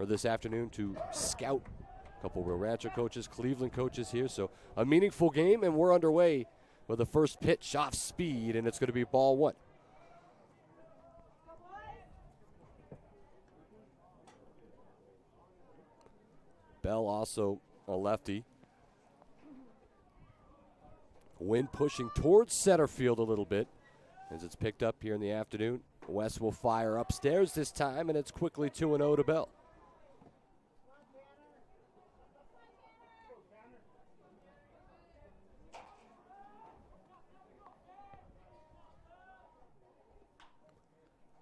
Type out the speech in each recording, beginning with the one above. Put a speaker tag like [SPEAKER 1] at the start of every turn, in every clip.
[SPEAKER 1] or this afternoon to scout a couple Rio Rancho coaches, Cleveland coaches here. So a meaningful game, and we're underway with the first pitch off speed, and it's going to be ball one. Bell also a lefty. Wind pushing towards center field a little bit as it's picked up here in the afternoon. West will fire upstairs this time, and it's quickly 2-0 to Bell.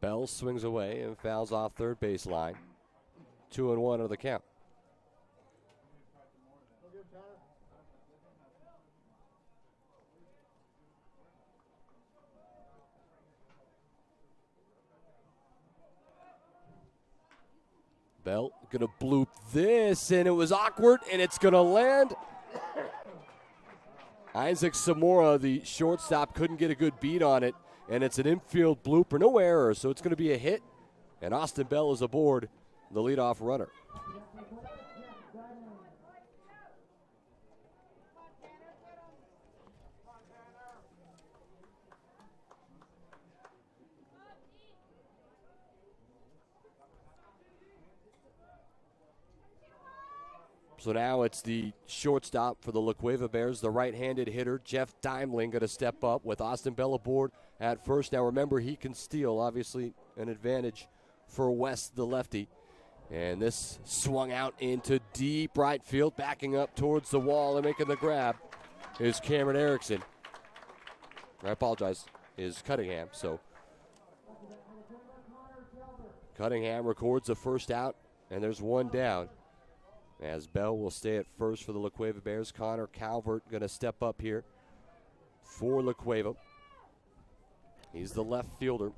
[SPEAKER 1] Bell swings away and fouls off third base line. 2-1 of the count. Bell going to bloop this, and it was awkward, and it's going to land. Isaac Zamora, the shortstop, couldn't get a good beat on it, and it's an infield blooper, no error, so it's going to be a hit, and Austin Bell is aboard, the leadoff runner. So now it's the shortstop for the LaCueva Bears, the right-handed hitter, Jeff Daimling, going to step up with Austin Bell aboard at first. Now remember, he can steal, obviously an advantage for West, the lefty. And this swung out into deep right field, backing up towards the wall and making the grab is Cameron Erickson. I apologize, is Cunningham. So Cunningham records the first out, and there's one down. As Bell will stay at first for the LaCueva Bears. Connor Calvert going to step up here for LaCueva. He's the left fielder.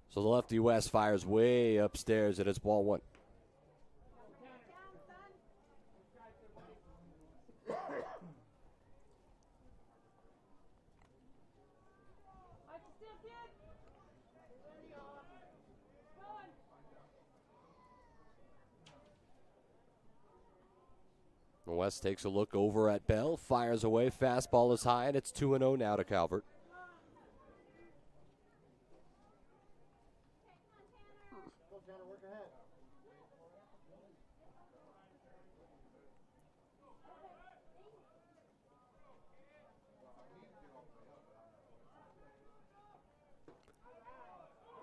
[SPEAKER 1] So the lefty West fires way upstairs, and it's ball one. West takes a look over at Bell, fires away, fastball is high, and it's 2-0 now to Calvert.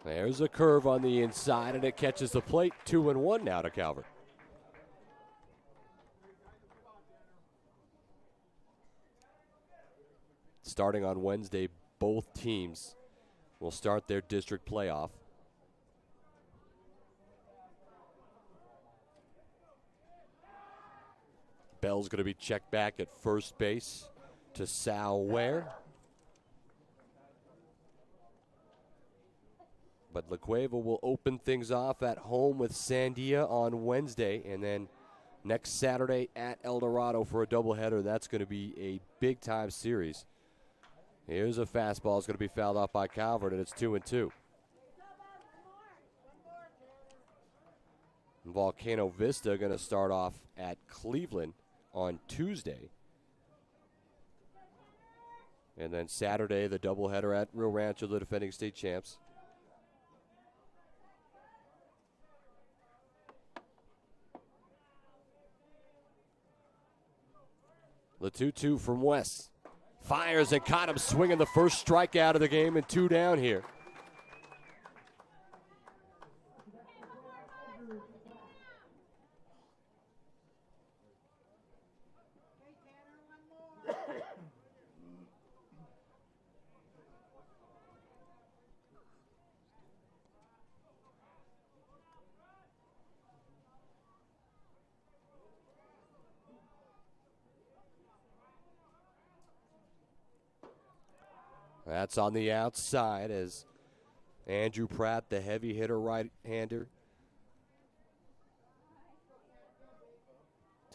[SPEAKER 1] There's a curve on the inside, and it catches the plate. 2-1 now to Calvert. Starting on Wednesday, both teams will start their district playoff. Bell's going to be checked back at first base to Sal Ware. But LaCueva will open things off at home with Sandia on Wednesday, and then next Saturday at El Dorado for a doubleheader. That's going to be a big-time series. Here's a fastball. It's going to be fouled off by Calvert, and it's 2-2. Volcano Vista going to start off at Cleveland on Tuesday. And then Saturday, the doubleheader at Rio Rancho, the defending state champs. The 2-2 from West. Fires and caught him swinging the first strikeout of the game, and two down here. That's on the outside as Andrew Pratt, the heavy hitter right-hander.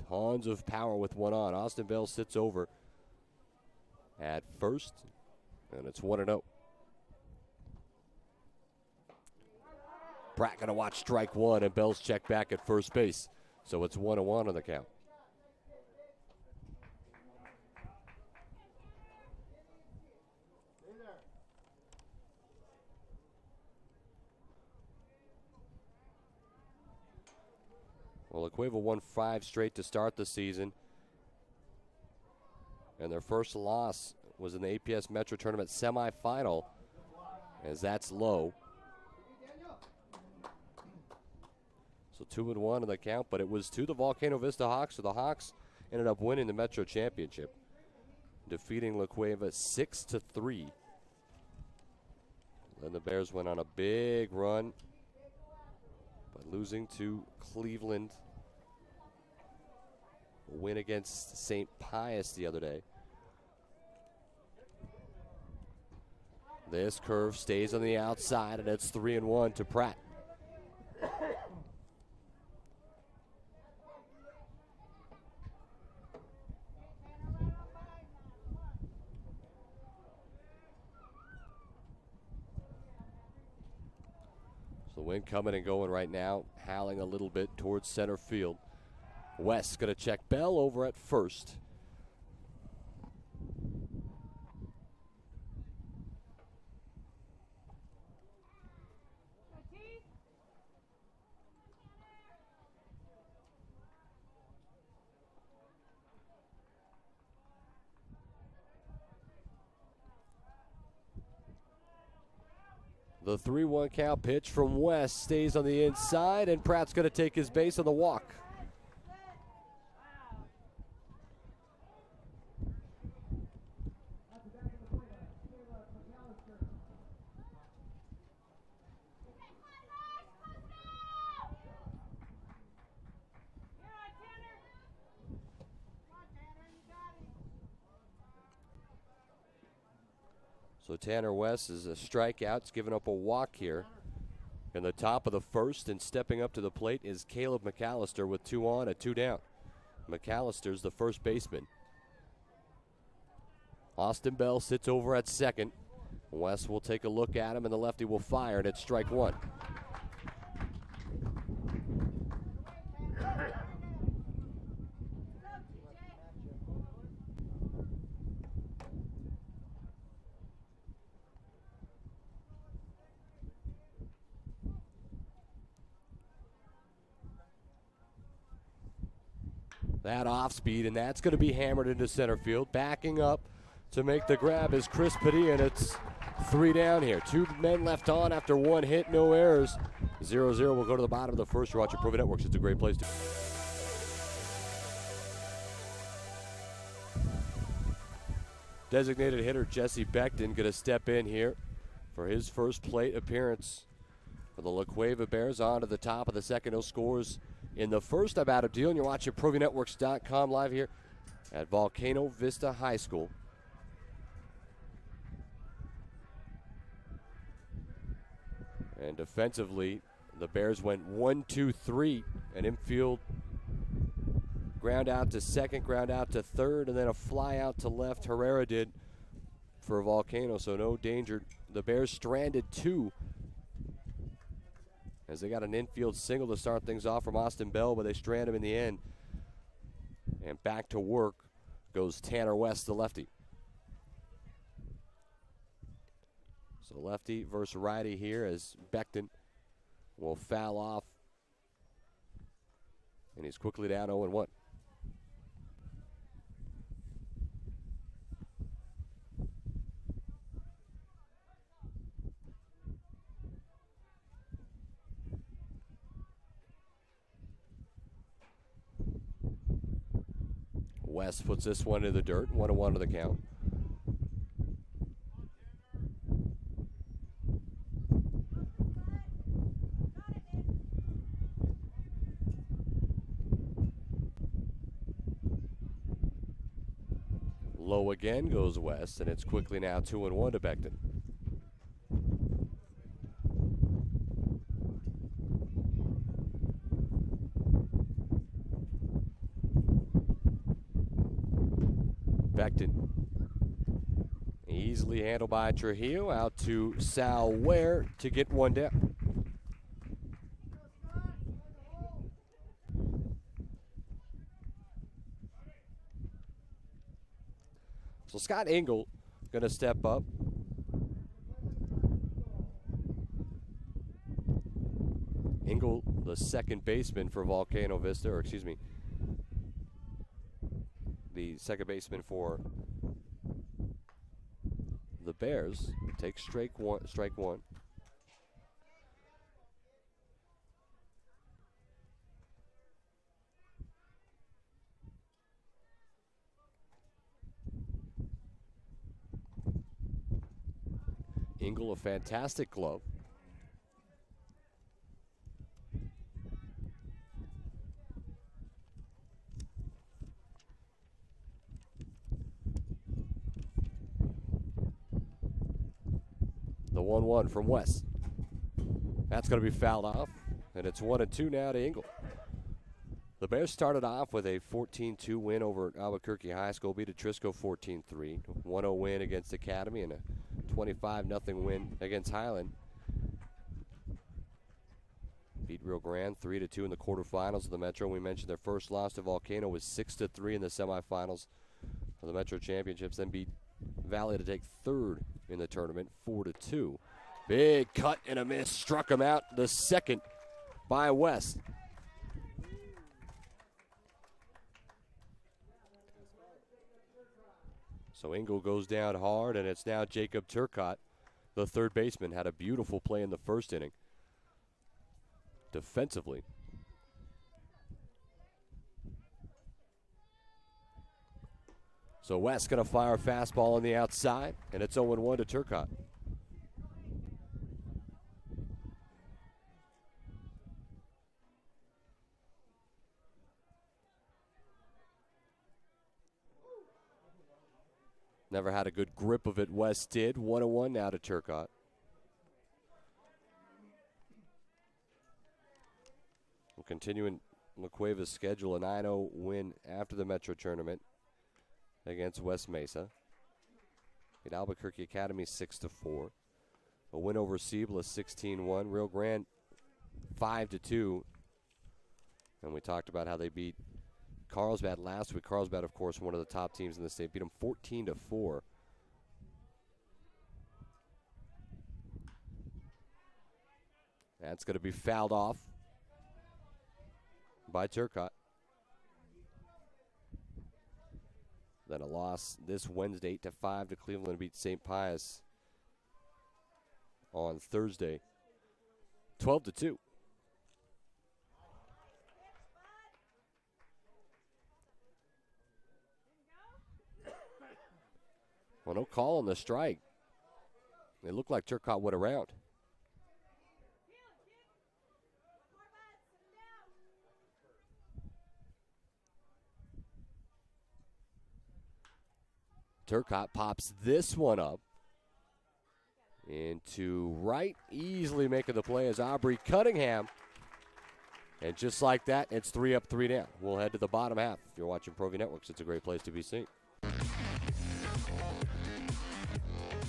[SPEAKER 1] Tons of power with one on. Austin Bell sits over at first, and it's 1-0. Pratt going to watch strike one, and Bell's check back at first base. So it's 1-1 on the count. Well, LaCueva won 5 straight to start the season. And their first loss was in the APS Metro Tournament semifinal, as that's low. So 2-1 on the count, but it was to the Volcano Vista Hawks. So the Hawks ended up winning the Metro Championship, defeating LaCueva 6-3. Then the Bears went on a big run, but losing to Cleveland. A win against St. Pius the other day. This curve stays on the outside, and it's 3-1 to Pratt. The wind coming and going right now, howling a little bit towards center field. West going to check Bell over at first. The 3-1 count pitch from West stays on the inside, and Pratt's going to take his base on the walk. So Tanner West is a strikeout. He's given up a walk here in the top of the first, and stepping up to the plate is Caleb McAllister with 2 on and 2 down. McAllister's the first baseman. Austin Bell sits over at second. West will take a look at him, and the lefty will fire, and it's strike one. That off speed, and that's going to be hammered into center field. Backing up to make the grab is Chris Padilla, and it's 3 down here. 2 men left on after 1 hit, no errors. 0-0 will go to the bottom of the first. You're watching Pro V Networks. It's a great place to. Designated hitter Jesse Beckton going to step in here for his first plate appearance for the LaCueva Bears. On to the top of the second. No scores in the first. I'm Adam Deal, and you're watching ProVNetworks.com live here at Volcano Vista High School. And defensively, the Bears went 1-2-3, an infield ground out to second, ground out to third, and then a fly out to left. Herrera did for Volcano, so no danger. The Bears stranded 2 as they got an infield single to start things off from Austin Bell, but they strand him in the end. And back to work goes Tanner West, the lefty. So lefty versus righty here as Beckton will foul off. And he's quickly down 0-1. West puts this one in the dirt. 1-1 to the count. Low again goes West, and it's quickly now 2-1 to Beckton. Beckton Easily handled by Trujillo. Out to Sal Ware to get one down. So Scott Engel going to step up. Engel, the second baseman for Volcano Vista, or excuse me, the second baseman for the Bears, takes strike one. Engel, a fantastic glove. The 1-1 from West. That's going to be fouled off, and it's 1-2 now to Engel. The Bears started off with a 14-2 win over Albuquerque High School, beat Atrisco 14-3, 1-0 win against Academy, and a 25-0 win against Highland. Beat Rio Grande 3-2 in the quarterfinals of the Metro. We mentioned their first loss to Volcano was 6-3 in the semifinals of the Metro Championships. Then beat Valley to take third in the tournament, 4-2. Big cut and a miss, struck him out. The second by West. So Engel goes down hard, and it's now Jacob Turcott, the third baseman. Had a beautiful play in the first inning defensively. So West going to fire a fastball on the outside, and it's 0-1 to Turcott. Never had a good grip of it, West did. 1-1 now to Turcott. We'll continue in LaCueva's schedule, a 9-0 win after the Metro Tournament against West Mesa. Beat Albuquerque Academy 6-4. A win over Cibola 16-1. Rio Grande 5-2. And we talked about how they beat Carlsbad last week. Carlsbad, of course, one of the top teams in the state. Beat them 14-4. That's going to be fouled off by Turcott. Then a loss this Wednesday, 8-5 to Cleveland, beat St. Pius on Thursday, 12-2. Well, no call on the strike. It looked like Turcott went around. Turcott pops this one up into right, easily making the play is Aubrey Cunningham. And just like that, it's 3 up, 3 down. We'll head to the bottom half. If you're watching Pro V Networks, it's a great place to be seen.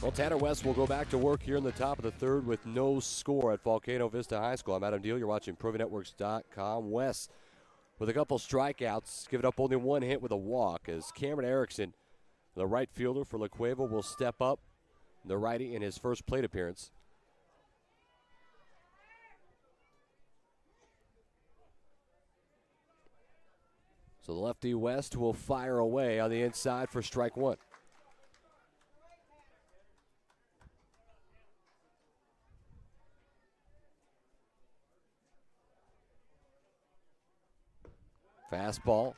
[SPEAKER 1] Well, Tanner West will go back to work here in the top of the third with no score at Volcano Vista High School. I'm Adam Deal. You're watching ProVNetworks.com. West with a couple strikeouts, giving up only one hit with a walk as Cameron Erickson, the right fielder for LaCueva, will step up, the righty, in his first plate appearance. So the lefty West will fire away on the inside for strike one. Fastball.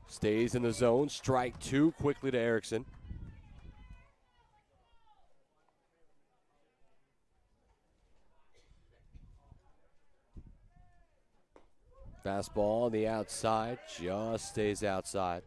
[SPEAKER 1] Stays in the zone. Strike two quickly to Erickson. Fastball on the outside. Just stays outside.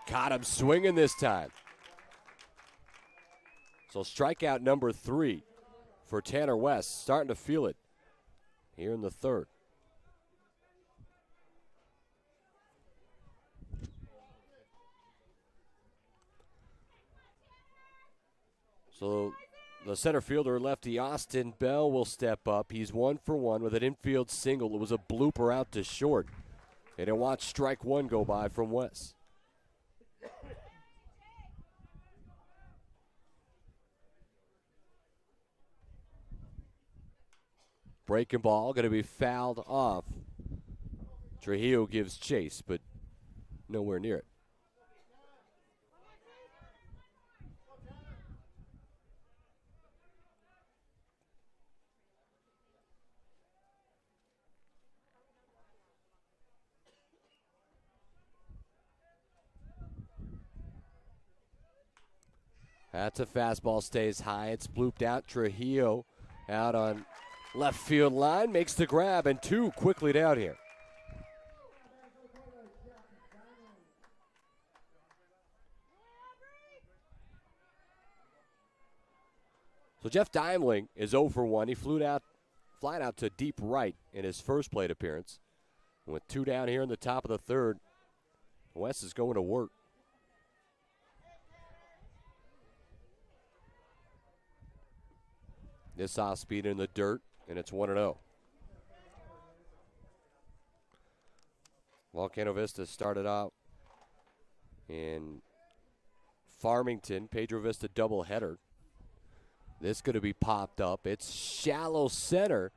[SPEAKER 1] Caught him swinging this time. So strikeout number 3 for Tanner West. Starting to feel it here in the third. So the center fielder, lefty Austin Bell, will step up. He's 1 for 1 with an infield single. It was a blooper out to short. And watch strike 1 go by from West. Breaking ball, going to be fouled off. Trujillo gives chase, but nowhere near it. That's a fastball, stays high. It's blooped out. Trujillo out on left field line, makes the grab, and 2 quickly down here. So Jeff Dimling is 0 for 1. He flew out to deep right in his first plate appearance. And with 2 down here in the top of the third, West is going to work. This off speed in the dirt, and it's 1-0. Volcano Vista started out in Farmington. Pedro Vista doubleheader. This going to be popped up. It's shallow center,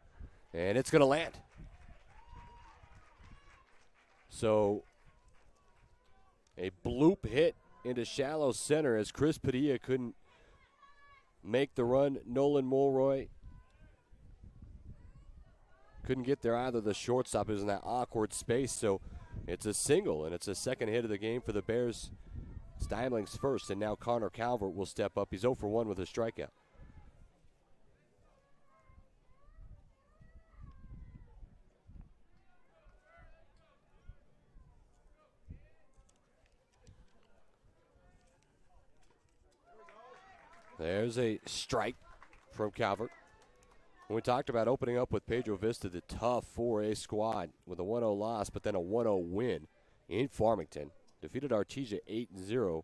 [SPEAKER 1] and it's going to land. So a bloop hit into shallow center as Chris Padilla couldn't make the run. Nolan Mulroy couldn't get there either. The shortstop is in that awkward space, so it's a single, and it's a second hit of the game for the Bears. Steinling's first, and now Connor Calvert will step up. He's 0 for 1 with a strikeout. There's a strike from Calvert. When we talked about opening up with Pedro Vista, the tough 4A squad with a 1-0 loss, but then a 1-0 win in Farmington. Defeated Artesia 8-0.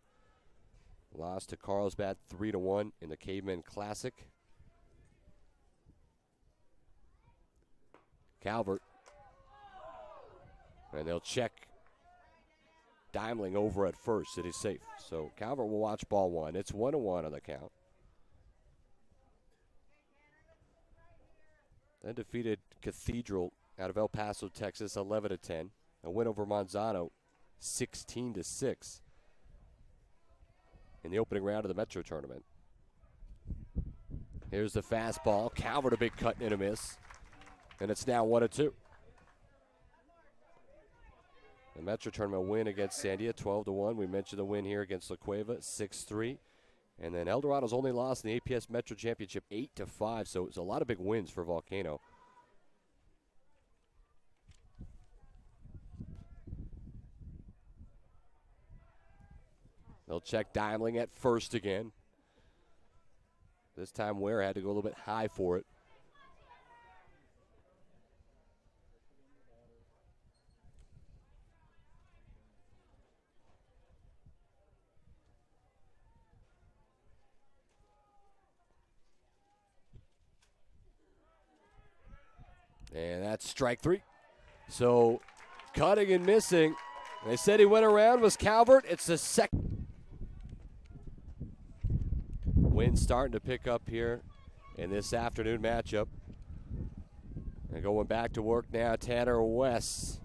[SPEAKER 1] Lost to Carlsbad 3-1 in the Caveman Classic. Calvert. And they'll check Dimling over at first. It is safe. So Calvert will watch ball 1. It's 1-1 on the count. Then defeated Cathedral out of El Paso, Texas, 11-10. A win over Manzano, 16-6 in the opening round of the Metro Tournament. Here's the fastball. Calvert a big cut and a miss. And it's now 1-2. The Metro Tournament win against Sandia, 12-1. We mentioned the win here against LaCueva, 6-3. And then Eldorado's only lost in the APS Metro Championship, 8-5. So it's a lot of big wins for Volcano. They'll check Dimling at first again. This time Ware had to go a little bit high for it. And that's strike 3. So cutting and missing. They said he went around was Calvert. It's the second. Wind starting to pick up here in this afternoon matchup. And going back to work now, Tanner West.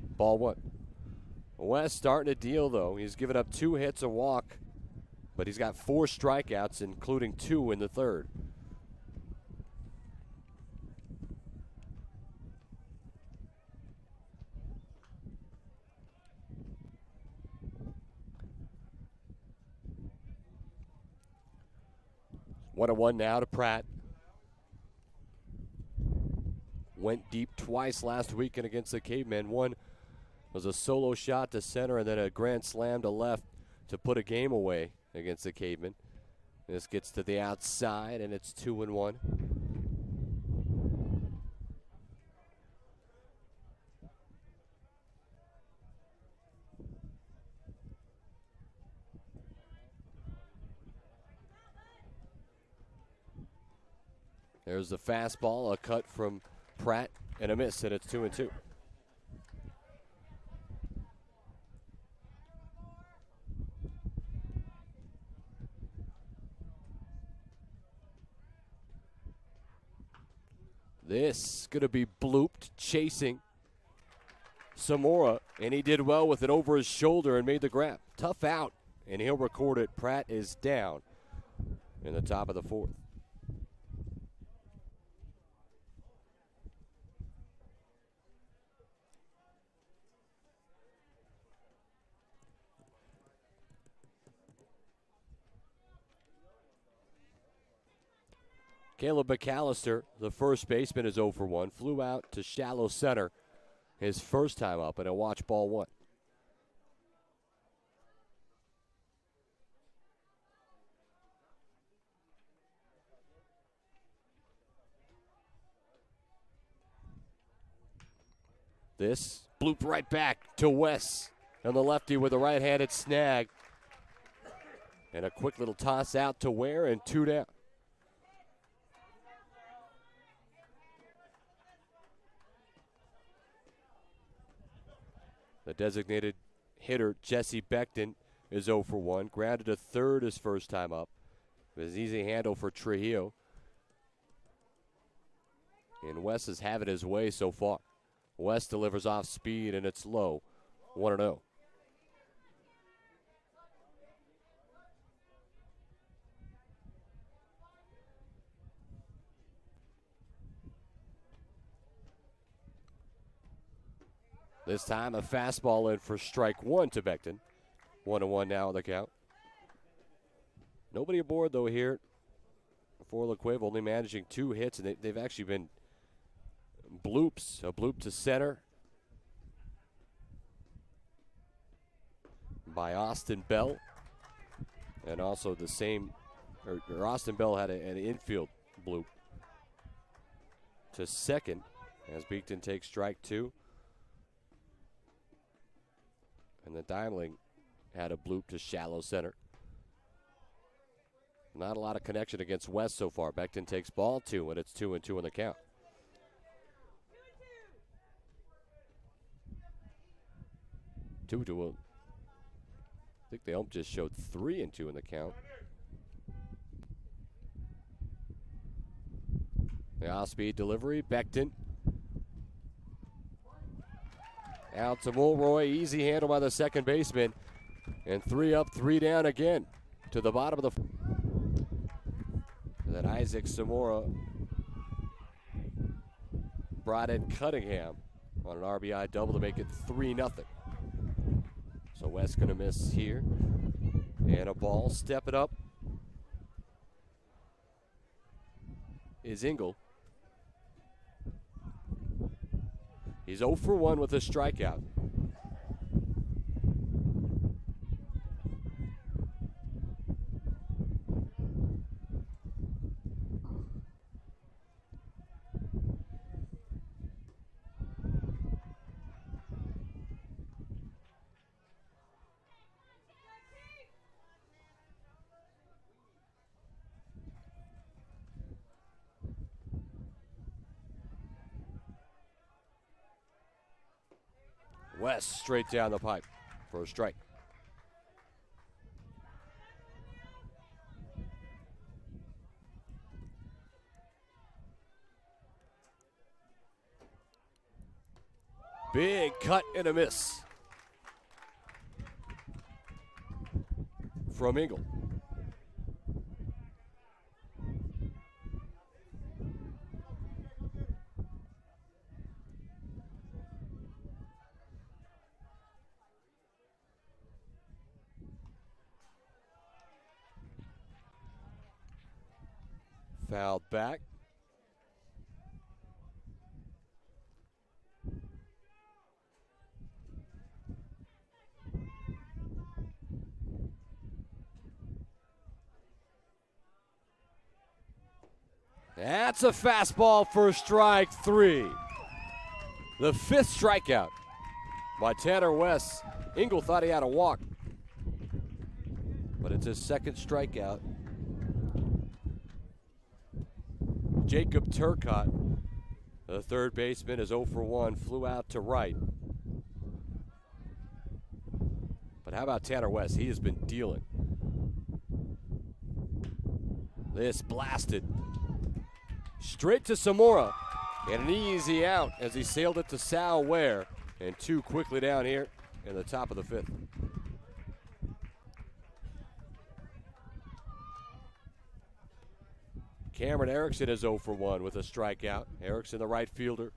[SPEAKER 1] Ball 1. West starting to deal, though. He's given up 2 hits, a walk, but he's got 4 strikeouts, including 2 in the third. One 1 now to Pratt. Went deep twice last weekend against the Cavemen. One was a solo shot to center and then a grand slam to left to put a game away against the Cavemen. This gets to the outside, and it's 2-1. There's the fastball, a cut from Pratt, and a miss, and it's 2-2. This going to be blooped, chasing Samora, and he did well with it over his shoulder and made the grab. Tough out, and he'll record it. Pratt is down in the top of the fourth. Caleb McAllister, the first baseman, is 0 for 1. Flew out to shallow center his first time up, and a watch ball 1. This blooped right back to Wes, and the lefty with a right-handed snag. And a quick little toss out to Ware, and 2 down. The designated hitter, Jesse Becton, is 0 for 1. Grounded to third his first time up. It was an easy handle for Trujillo. And Wes is having his way so far. Wes delivers off speed, and it's low. 1-0. This time a fastball in for strike 1 to Becton. 1-1 now on the count. Nobody aboard, though, here for LaCueva, only managing 2 hits, and they've actually been bloops. A bloop to center by Austin Bell. And also the same, or Austin Bell had an infield bloop to second as Beekton takes strike 2. And the Dimeling had a bloop to shallow center. Not a lot of connection against West so far. Becton takes ball 2, and it's 2-2 on the count. I think the ump just showed 3-2 in the count. The off-speed delivery, Becton. Out to Mulroy, easy handle by the second baseman. And 3 up, 3 down again to the bottom of the. And then Isaac Samora brought in Cunningham on an RBI double to make it 3-0. So West going to miss here. And a ball, step it up is Engel. He's 0 for 1 with a strikeout. West straight down the pipe for a strike. Big cut and a miss from Engel. Fouled back. That's a fastball for strike 3. The 5th strikeout by Tanner West. Engel thought he had a walk, but it's his 2nd strikeout. Jacob Turcotte, the 3rd baseman, is 0 for 1, flew out to right. But how about Tanner West? He has been dealing. This blasted straight to Samora, and an easy out as he sailed it to Sal Ware, and 2 quickly down here in the top of the 5th. Cameron Erickson is 0 for 1 with a strikeout. Erickson, the right fielder.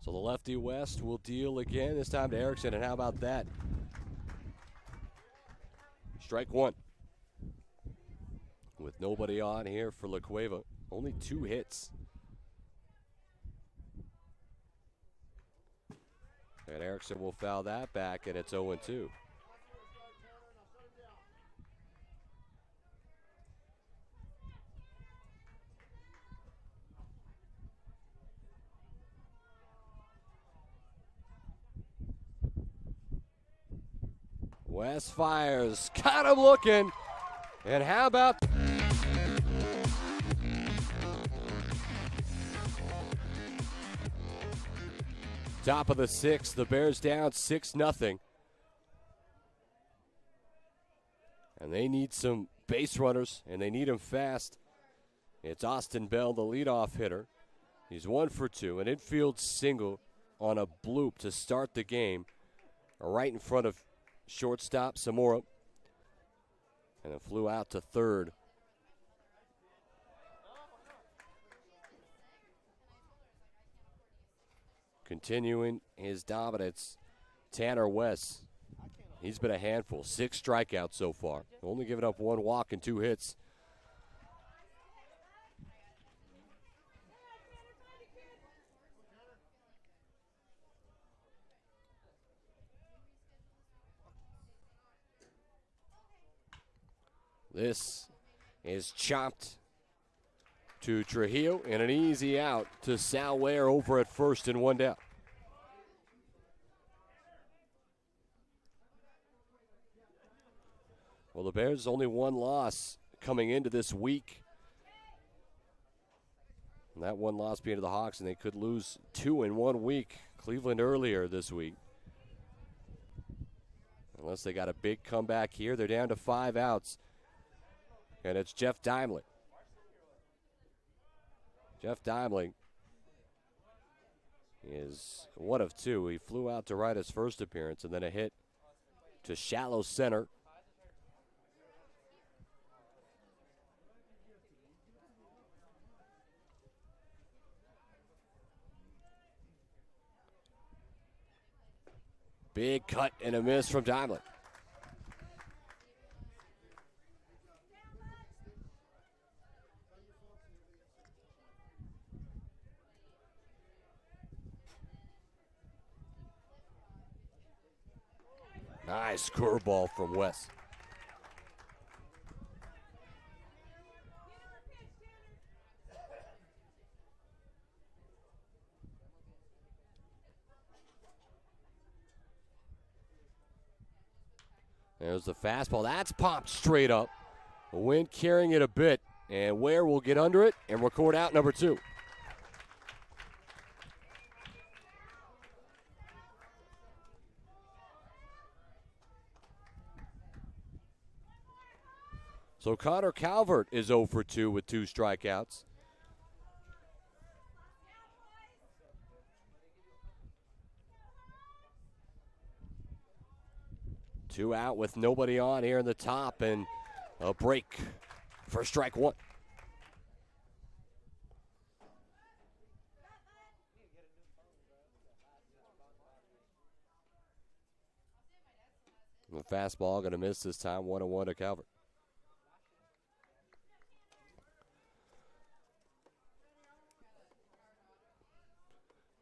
[SPEAKER 1] So the lefty West will deal again, this time to Erickson, and how about that? Strike 1. With nobody on here for LaCueva. Only 2 hits. And Erickson will foul that back, and it's 0-2. West fires, got him looking, and how about top of the 6th, the Bears down 6-0. And they need some base runners, and they need them fast. It's Austin Bell, the leadoff hitter. He's 1 for 2, an infield single on a bloop to start the game, right in front of shortstop Samora, and it flew out to 3rd. Continuing his dominance, Tanner West. He's been a handful, 6 strikeouts so far, only giving up 1 walk and 2 hits. This is chopped to Trujillo, and an easy out to Sal Ware over at first and 1 down. Well, the Bears only 1 loss coming into this week. And that 1 loss being to the Hawks, and they could lose 2 in 1 week. Cleveland earlier this week. Unless they got a big comeback here, they're down to 5 outs. And it's Jeff Dimling. Jeff Dimling is 1 of 2. He flew out to right his first appearance, and then a hit to shallow center. Big cut and a miss from Dimling. Nice curveball from West. There's the fastball. That's popped straight up. The wind carrying it a bit. And Ware will get under it and record out number 2. So Connor Calvert is 0 for 2 with 2 strikeouts. Two out with nobody on here in the top, and a break for strike 1. The fastball going to miss this time, 1-1 to Calvert.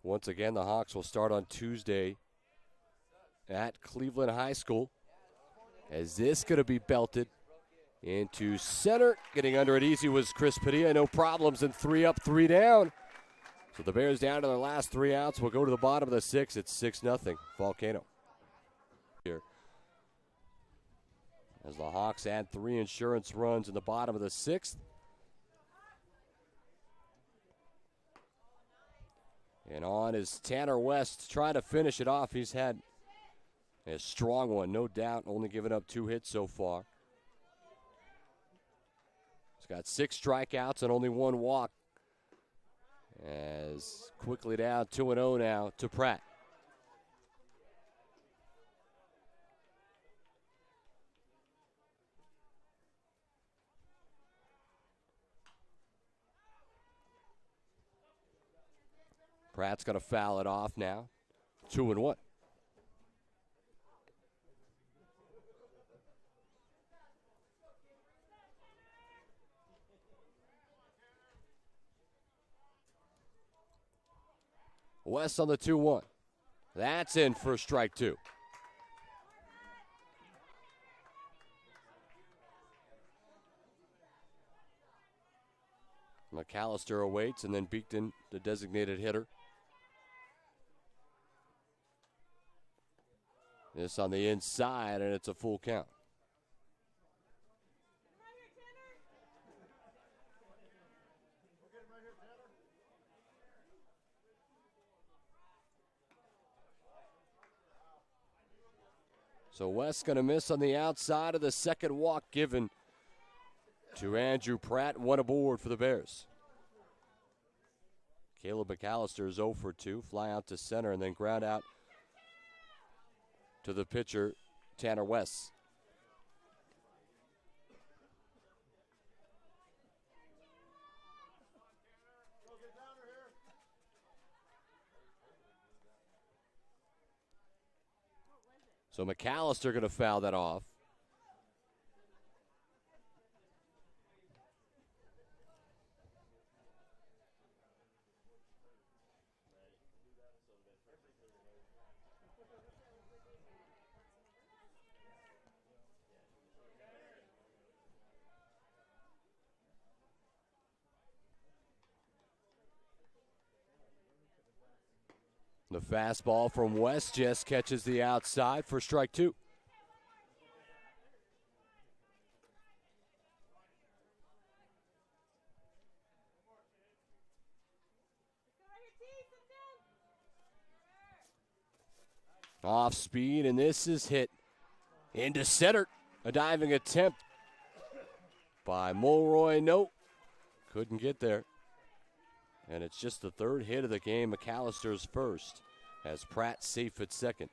[SPEAKER 1] Once again, the Hawks will start on Tuesday at Cleveland High School. As this going to be belted into center. Getting under it easy was Chris Padilla. No problems, and 3 up, 3 down. So the Bears down to their last 3 outs. We'll go to the bottom of the 6th. It's 6-0 Volcano. Here. As the Hawks add 3 insurance runs in the bottom of the 6th. And on is Tanner West trying to finish it off. He's had a strong one, no doubt, only giving up 2 hits so far. He's got 6 strikeouts and only 1 walk. As quickly down 2-0 now to Pratt. Pratt's going to foul it off now. 2-1. West on the 2-1. That's in for strike 2. McAllister awaits, and then Beekton, the designated hitter. This on the inside, and it's a full count. So West's going to miss on the outside of the second walk given to Andrew Pratt. 1 aboard for the Bears. Caleb McAllister is 0 for 2. Fly out to center and then ground out to the pitcher, Tanner West. So McAllister going to foul that off. The fastball from West just catches the outside for strike 2. Off speed, and this is hit into center. A diving attempt by Mulroy. Nope, couldn't get there. And it's just the 3rd hit of the game, McAllister's first, as Pratt safe at second.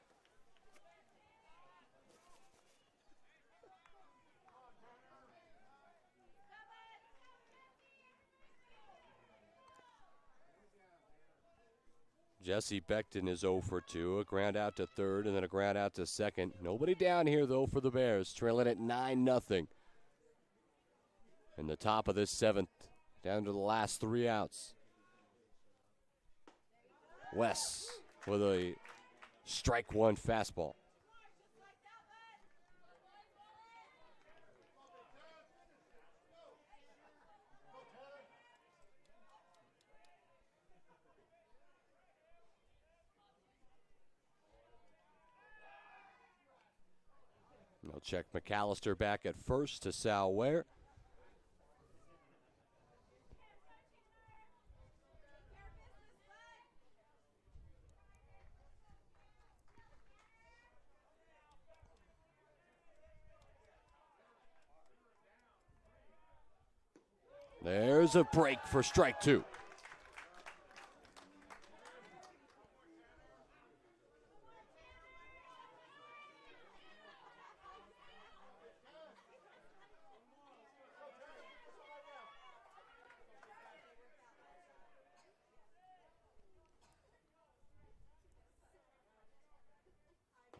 [SPEAKER 1] Jesse Becton is 0 for 2. A ground out to third and then a ground out to second. Nobody down here, though, for the Bears, trailing at 9-0. In the top of this 7th, down to the last 3 outs. West with a strike 1 fastball. They'll check McAllister back at first to Sal Ware. There's a break for strike 2.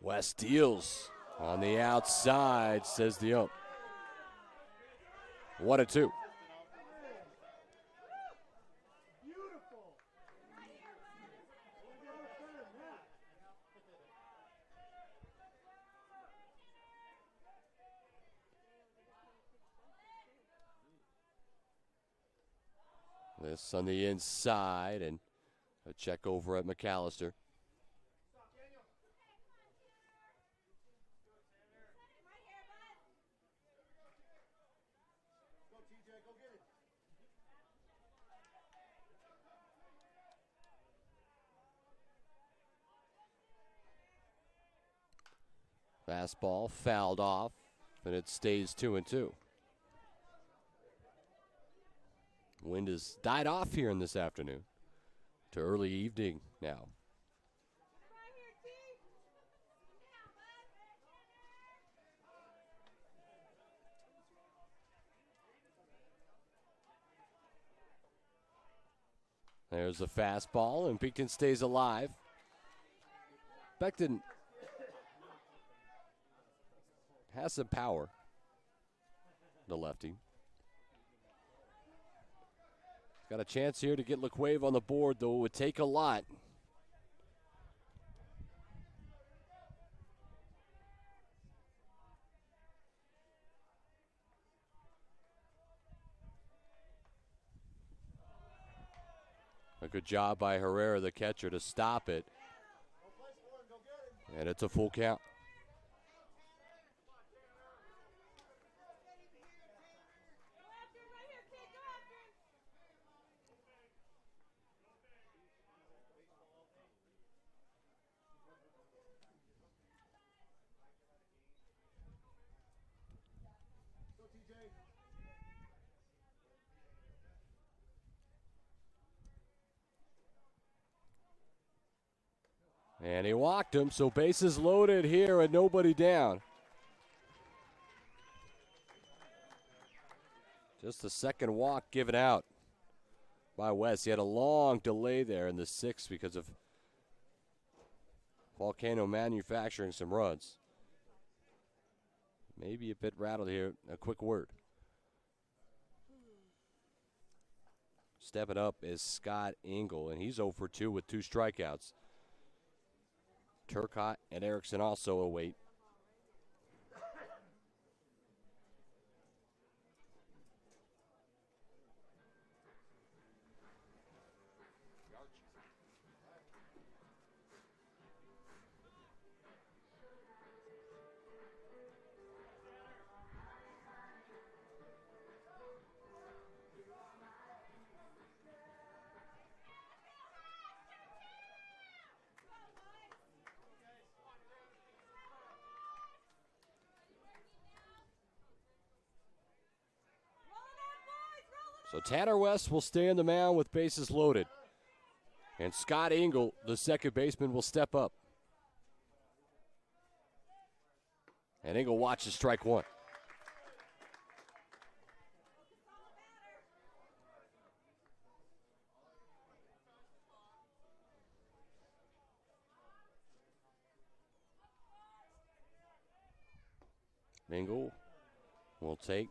[SPEAKER 1] West deals On the outside, says the ump. 1-2. This on the inside, and a check over at McAllister. Fastball fouled off, and it stays 2-2. Wind has died off here in this afternoon to early evening now. There's the fastball, and Beekton stays alive. Beckton has some power, the lefty. Got a chance here to get LaCueva on the board, though it would take a lot. A good job by Herrera, the catcher, to stop it. And it's a full count. And he walked him, so bases loaded here and nobody down. Just the second walk given out by West. He had a long delay there in the sixth because of Volcano manufacturing some runs. Maybe a bit rattled here. A quick word. Stepping up is Scott Engel, and he's 0 for 2 with 2 strikeouts. Turcotte and Erickson also await. So Tanner West will stay on the mound with bases loaded. And Scott Engel, the second baseman, will step up. And Engel watches strike one. Engel will take.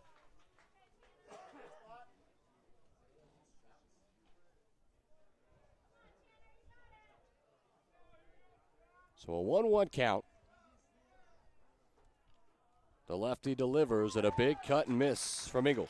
[SPEAKER 1] So a 1-1 count. The lefty delivers at a big cut and miss from Engel.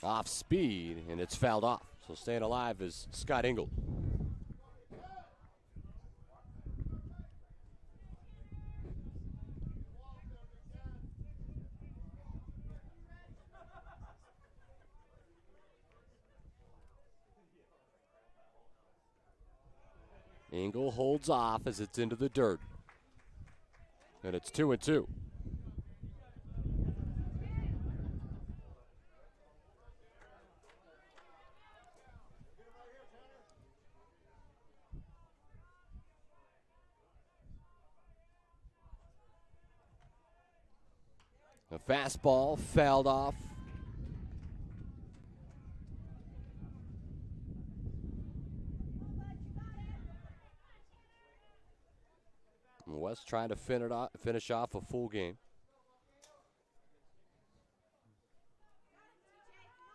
[SPEAKER 1] Off speed, and it's fouled off. So staying alive is Scott Engel. Engel holds off as it's into the dirt. And it's 2-2. A fastball fouled off. West trying to finish off a full game.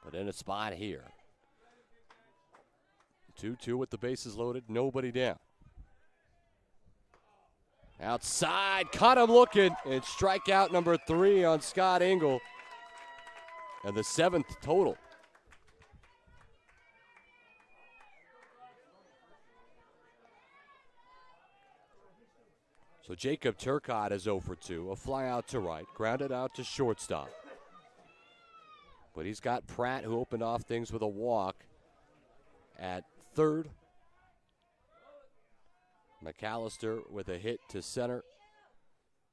[SPEAKER 1] But in a spot here. 2-2 with the bases loaded, nobody down. Outside, caught him looking, and strikeout number 3 on Scott Engel. And the 7th total. So Jacob Turcotte is 0 for 2. A fly out to right, grounded out to shortstop. But he's got Pratt, who opened off things with a walk, at third. McAllister with a hit to center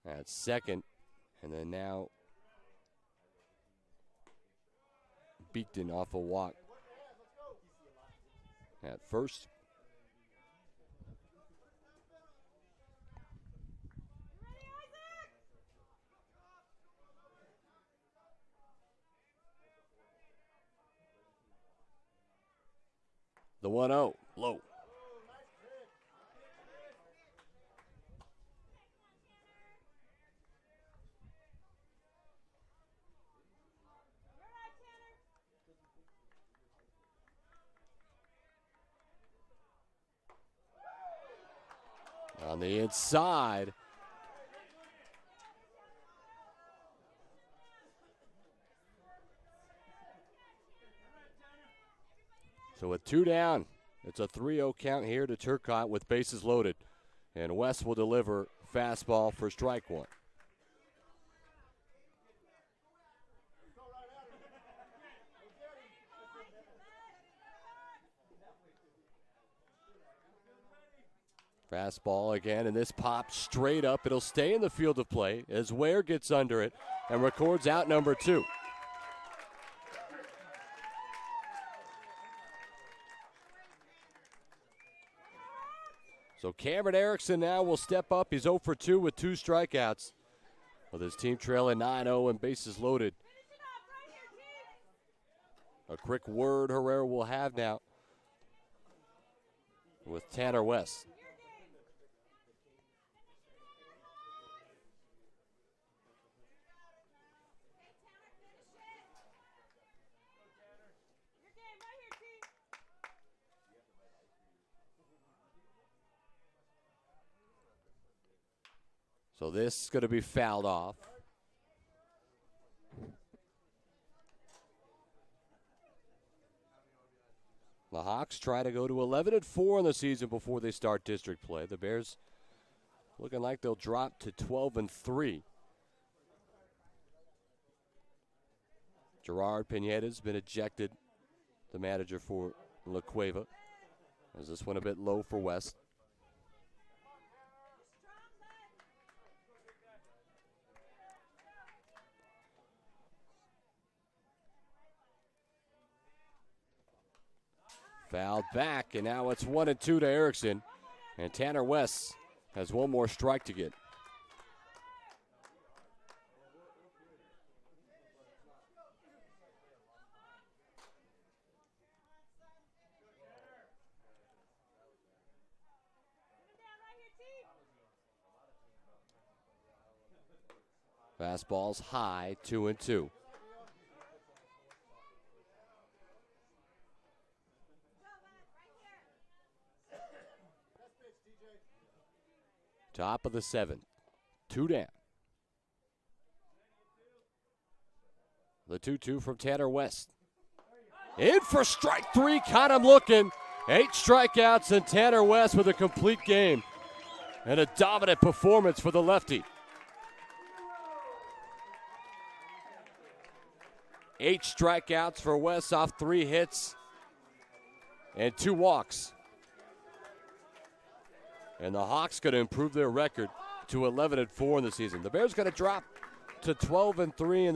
[SPEAKER 1] at second. And then now Beekton off a walk at first. The 1-0, low. On the inside. So with 2 down, it's a 3-0 count here to Turcotte with bases loaded. And West will deliver fastball for strike 1. Fastball again, and this pops straight up. It'll stay in the field of play as Ware gets under it and records out number 2. So Cameron Erickson now will step up. He's 0 for 2 with 2 strikeouts. With his team trailing 9-0 and bases loaded. A quick word Herrera will have now with Tanner West. So this is going to be fouled off. The Hawks try to go to 11-4 in the season before they start district play. The Bears looking like they'll drop to 12-3. Gerard Pineda's been ejected, the manager for LaCueva. Is this one a bit low for West? Fouled back, and now it's 1-2 to Erickson. And Tanner West has one more strike to get. Fastball's high, 2-2. Top of the 7th. 2 down. The 2-2 from Tanner West. In for strike 3. Caught him looking. 8 strikeouts, and Tanner West with a complete game. And a dominant performance for the lefty. 8 strikeouts for West off 3 hits and 2 walks. And the Hawks going to improve their record to 11-4 in the season. The Bears going to drop to 12-3 in the